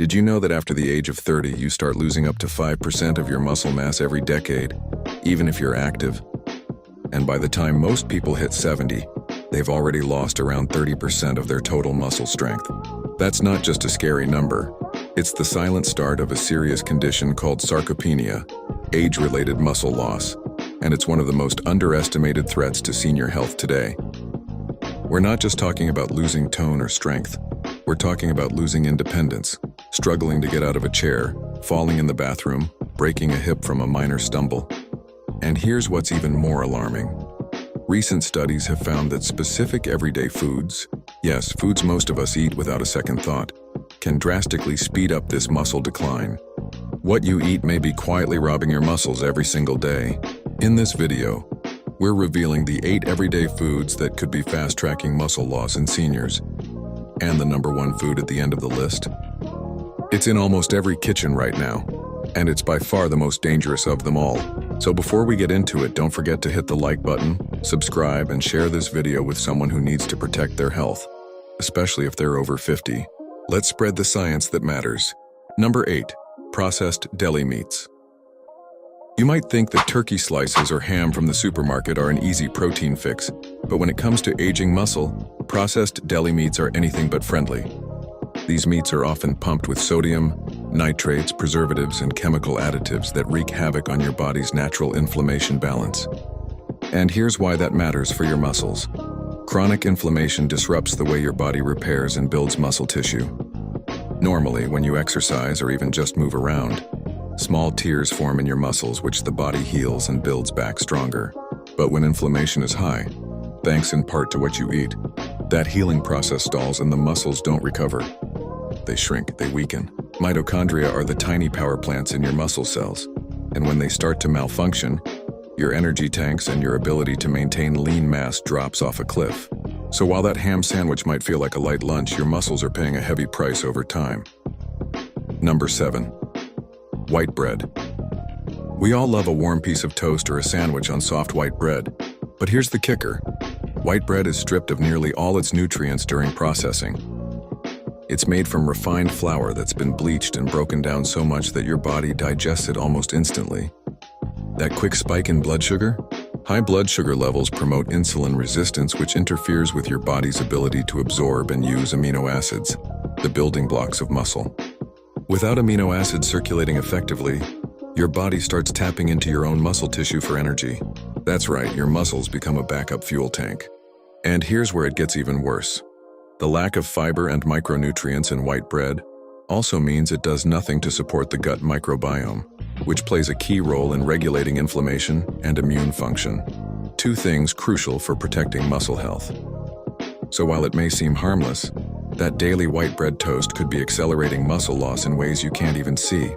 Did you know that after the age of 30, you start losing up to 5% of your muscle mass every decade, even if you're active? And by the time most people hit 70, they've already lost around 30% of their total muscle strength. That's not just a scary number. It's the silent start of a serious condition called sarcopenia, age-related muscle loss, and it's one of the most underestimated threats to senior health today. We're not just talking about losing tone or strength. We're talking about losing independence, struggling to get out of a chair, falling in the bathroom, breaking a hip from a minor stumble. And here's what's even more alarming. Recent studies have found that specific everyday foods, yes, foods most of us eat without a second thought, can drastically speed up this muscle decline. What you eat may be quietly robbing your muscles every single day. In this video, we're revealing the 8 everyday foods that could be fast-tracking muscle loss in seniors. And the number 1 food at the end of the list? It's in almost every kitchen right now, and it's by far the most dangerous of them all. So before we get into it, don't forget to hit the like button, subscribe, and share this video with someone who needs to protect their health, especially if they're over 50. Let's spread the science that matters. Number 8. Processed deli meats. You might think that turkey slices or ham from the supermarket are an easy protein fix, but when it comes to aging muscle, processed deli meats are anything but friendly. These meats are often pumped with sodium, nitrates, preservatives, and chemical additives that wreak havoc on your body's natural inflammation balance. And here's why that matters for your muscles. Chronic inflammation disrupts the way your body repairs and builds muscle tissue. Normally, when you exercise or even just move around, small tears form in your muscles which the body heals and builds back stronger. But when inflammation is high, thanks in part to what you eat, that healing process stalls and the muscles don't recover. They shrink, they weaken. Mitochondria are the tiny power plants in your muscle cells, and when they start to malfunction, your energy tanks and your ability to maintain lean mass drops off a cliff. So while that ham sandwich might feel like a light lunch, your muscles are paying a heavy price over time. Number 7. White bread. We all love a warm piece of toast or a sandwich on soft white bread, but here's the kicker. White bread is stripped of nearly all its nutrients during processing. It's made from refined flour that's been bleached and broken down so much that your body digests it almost instantly. That quick spike in blood sugar? High blood sugar levels promote insulin resistance, which interferes with your body's ability to absorb and use amino acids, the building blocks of muscle. Without amino acids circulating effectively, your body starts tapping into your own muscle tissue for energy. That's right, your muscles become a backup fuel tank. And here's where it gets even worse. The lack of fiber and micronutrients in white bread also means it does nothing to support the gut microbiome, which plays a key role in regulating inflammation and immune function. 2 things crucial for protecting muscle health. So while it may seem harmless, that daily white bread toast could be accelerating muscle loss in ways you can't even see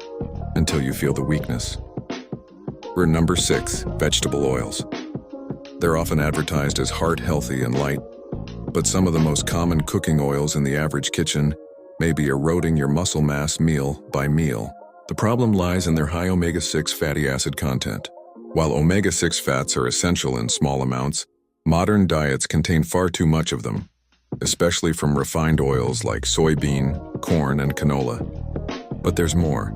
until you feel the weakness. We're number 6, vegetable oils. They're often advertised as heart-healthy and light, but some of the most common cooking oils in the average kitchen may be eroding your muscle mass meal by meal. The problem lies in their high omega-6 fatty acid content. While omega-6 fats are essential in small amounts, modern diets contain far too much of them, especially from refined oils like soybean, corn, and canola. But there's more.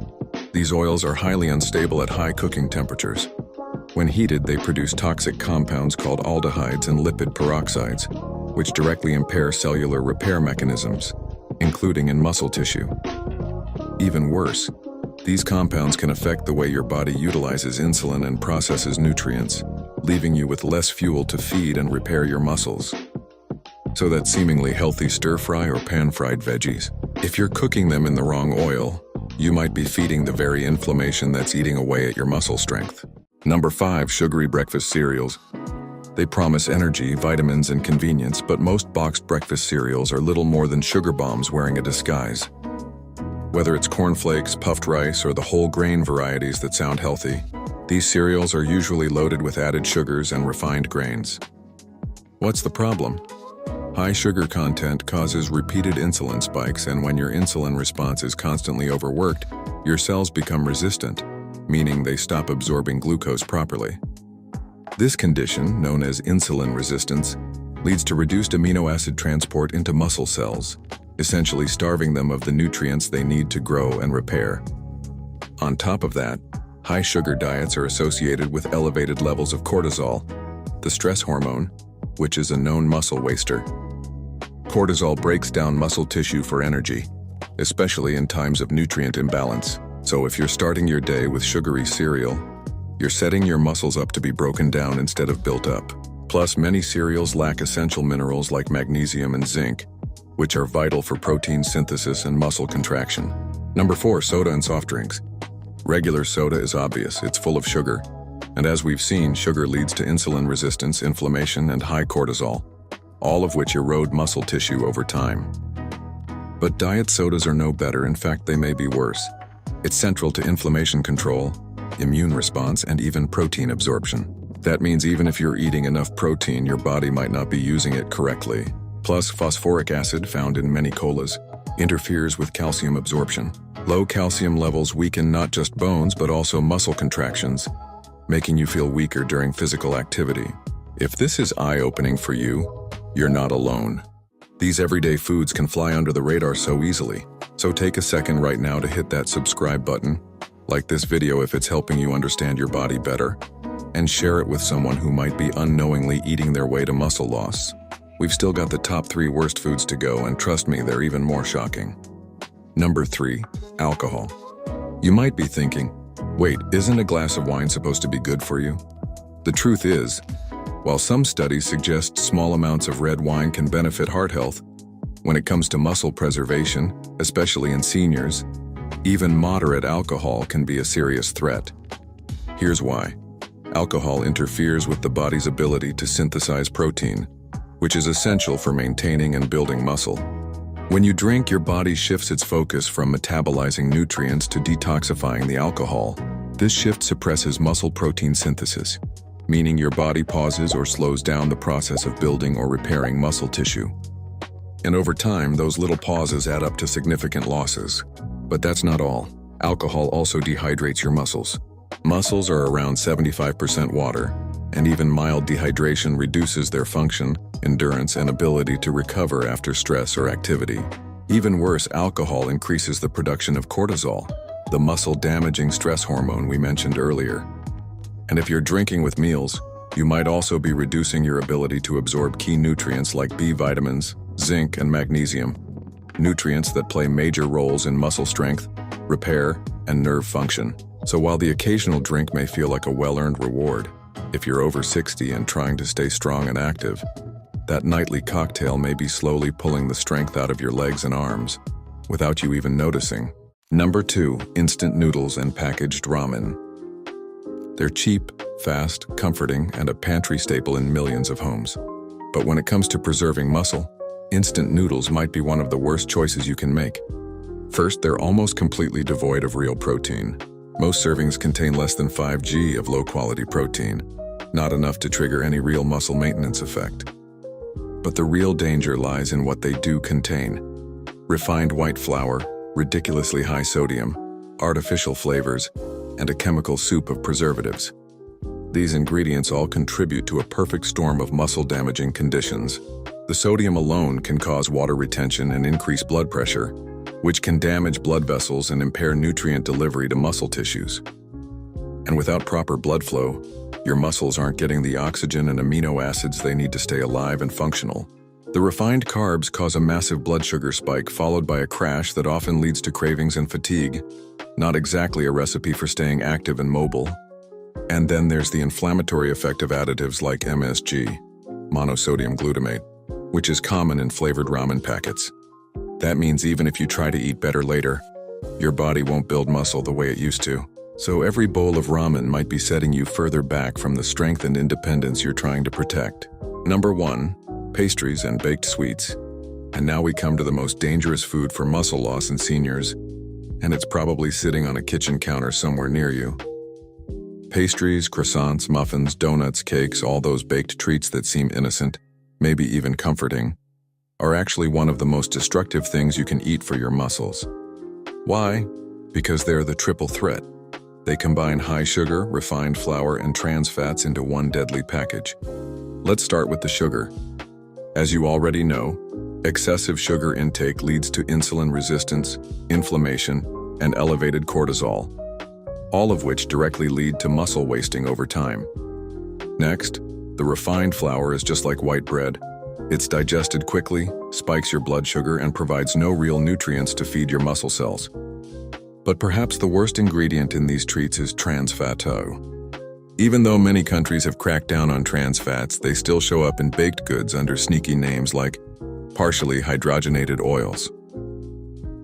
These oils are highly unstable at high cooking temperatures. When heated, they produce toxic compounds called aldehydes and lipid peroxides, which directly impair cellular repair mechanisms, including in muscle tissue. Even worse, these compounds can affect the way your body utilizes insulin and processes nutrients, leaving you with less fuel to feed and repair your muscles. So that seemingly healthy stir-fry or pan-fried veggies, if you're cooking them in the wrong oil, you might be feeding the very inflammation that's eating away at your muscle strength. Number 5, sugary breakfast cereals. They promise energy, vitamins, and convenience, but most boxed breakfast cereals are little more than sugar bombs wearing a disguise. Whether it's cornflakes, puffed rice, or the whole grain varieties that sound healthy, these cereals are usually loaded with added sugars and refined grains. What's the problem? High sugar content causes repeated insulin spikes, and when your insulin response is constantly overworked, your cells become resistant, meaning they stop absorbing glucose properly. This condition, known as insulin resistance, leads to reduced amino acid transport into muscle cells, essentially starving them of the nutrients they need to grow and repair. On top of that, high sugar diets are associated with elevated levels of cortisol, the stress hormone, which is a known muscle waster. Cortisol breaks down muscle tissue for energy, especially in times of nutrient imbalance. So if you're starting your day with sugary cereal, you're setting your muscles up to be broken down instead of built up. Plus, many cereals lack essential minerals like magnesium and zinc, which are vital for protein synthesis and muscle contraction. Number 4, soda and soft drinks. Regular soda is obvious, it's full of sugar. And as we've seen, sugar leads to insulin resistance, inflammation, and high cortisol, all of which erode muscle tissue over time. But diet sodas are no better, in fact they may be worse. It's central to inflammation control, immune response, and even protein absorption. That means even if you're eating enough protein, your body might not be using it correctly. Plus, phosphoric acid, found in many colas, interferes with calcium absorption. Low calcium levels weaken not just bones but also muscle contractions, making you feel weaker during physical activity. If this is eye-opening for you, you're not alone. These everyday foods can fly under the radar so easily. So take a second right now to hit that subscribe button, like this video if it's helping you understand your body better, and share it with someone who might be unknowingly eating their way to muscle loss. We've still got the top 3 worst foods to go, and trust me, they're even more shocking. Number 3, alcohol. You might be thinking, wait, isn't a glass of wine supposed to be good for you? The truth is, while some studies suggest small amounts of red wine can benefit heart health, when it comes to muscle preservation, especially in seniors, even moderate alcohol can be a serious threat. Here's why. Alcohol interferes with the body's ability to synthesize protein, which is essential for maintaining and building muscle. When you drink, your body shifts its focus from metabolizing nutrients to detoxifying the alcohol. This shift suppresses muscle protein synthesis, meaning your body pauses or slows down the process of building or repairing muscle tissue. And over time, those little pauses add up to significant losses. But that's not all. Alcohol also dehydrates your muscles. Muscles are around 75% water, and even mild dehydration reduces their function, endurance, and ability to recover after stress or activity. Even worse, alcohol increases the production of cortisol, the muscle-damaging stress hormone we mentioned earlier. And if you're drinking with meals, you might also be reducing your ability to absorb key nutrients like B vitamins, zinc, and magnesium, nutrients that play major roles in muscle strength, repair, and nerve function. So while the occasional drink may feel like a well-earned reward, if you're over 60 and trying to stay strong and active, that nightly cocktail may be slowly pulling the strength out of your legs and arms, without you even noticing. Number 2, instant noodles and packaged ramen. They're cheap, fast, comforting, and a pantry staple in millions of homes. But when it comes to preserving muscle, instant noodles might be one of the worst choices you can make. First, they're almost completely devoid of real protein. Most servings contain less than 5 g of low-quality protein, not enough to trigger any real muscle maintenance effect. But the real danger lies in what they do contain. Refined white flour, ridiculously high sodium, artificial flavors, and a chemical soup of preservatives. These ingredients all contribute to a perfect storm of muscle-damaging conditions. The sodium alone can cause water retention and increase blood pressure, which can damage blood vessels and impair nutrient delivery to muscle tissues. And without proper blood flow, your muscles aren't getting the oxygen and amino acids they need to stay alive and functional. The refined carbs cause a massive blood sugar spike followed by a crash that often leads to cravings and fatigue. Not exactly a recipe for staying active and mobile. And then there's the inflammatory effect of additives like MSG, monosodium glutamate, which is common in flavored ramen packets. That means even if you try to eat better later, your body won't build muscle the way it used to. So every bowl of ramen might be setting you further back from the strength and independence you're trying to protect. Number 1, pastries and baked sweets. And now we come to the most dangerous food for muscle loss in seniors, and it's probably sitting on a kitchen counter somewhere near you. Pastries, croissants, muffins, donuts, cakes, all those baked treats that seem innocent, maybe even comforting, are actually one of the most destructive things you can eat for your muscles. Why? Because they're the triple threat. They combine high sugar, refined flour, and trans fats into one deadly package. Let's start with the sugar. As you already know, Excessive sugar intake leads to insulin resistance, inflammation, and elevated cortisol, all of which directly lead to muscle wasting over time. Next, the refined flour is just like white bread. It's digested quickly, spikes your blood sugar, and provides no real nutrients to feed your muscle cells. But perhaps the worst ingredient in these treats is trans fat. Even though many countries have cracked down on trans fats, they still show up in baked goods under sneaky names like partially hydrogenated oils.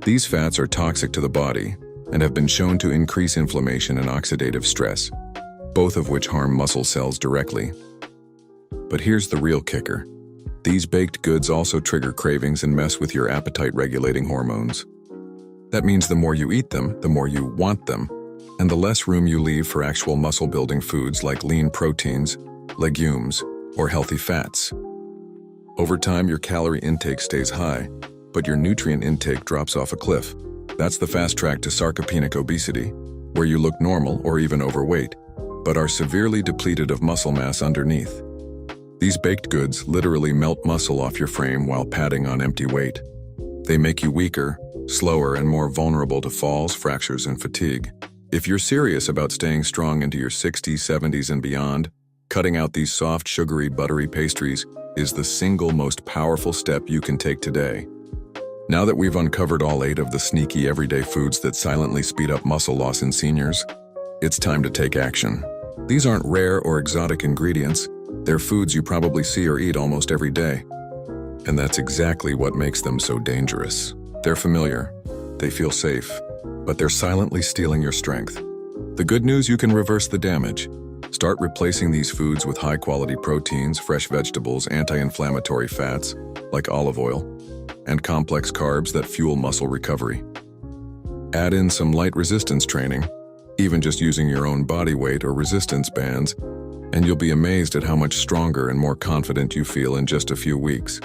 These fats are toxic to the body and have been shown to increase inflammation and oxidative stress, both of which harm muscle cells directly. But here's the real kicker. These baked goods also trigger cravings and mess with your appetite-regulating hormones. That means the more you eat them, the more you want them, and the less room you leave for actual muscle-building foods like lean proteins, legumes, or healthy fats. Over time, your calorie intake stays high, but your nutrient intake drops off a cliff. That's the fast track to sarcopenic obesity, where you look normal or even overweight, but are severely depleted of muscle mass underneath. These baked goods literally melt muscle off your frame while padding on empty weight. They make you weaker, slower, and more vulnerable to falls, fractures, and fatigue. If you're serious about staying strong into your 60s, 70s, and beyond, cutting out these soft, sugary, buttery pastries is the single most powerful step you can take today. Now that we've uncovered all 8 of the sneaky everyday foods that silently speed up muscle loss in seniors, it's time to take action. These aren't rare or exotic ingredients. They're foods you probably see or eat almost every day. And that's exactly what makes them so dangerous. They're familiar, they feel safe, but they're silently stealing your strength. The good news: you can reverse the damage. Start replacing these foods with high-quality proteins, fresh vegetables, anti-inflammatory fats, like olive oil, and complex carbs that fuel muscle recovery. Add in some light resistance training, even just using your own body weight or resistance bands, and you'll be amazed at how much stronger and more confident you feel in just a few weeks.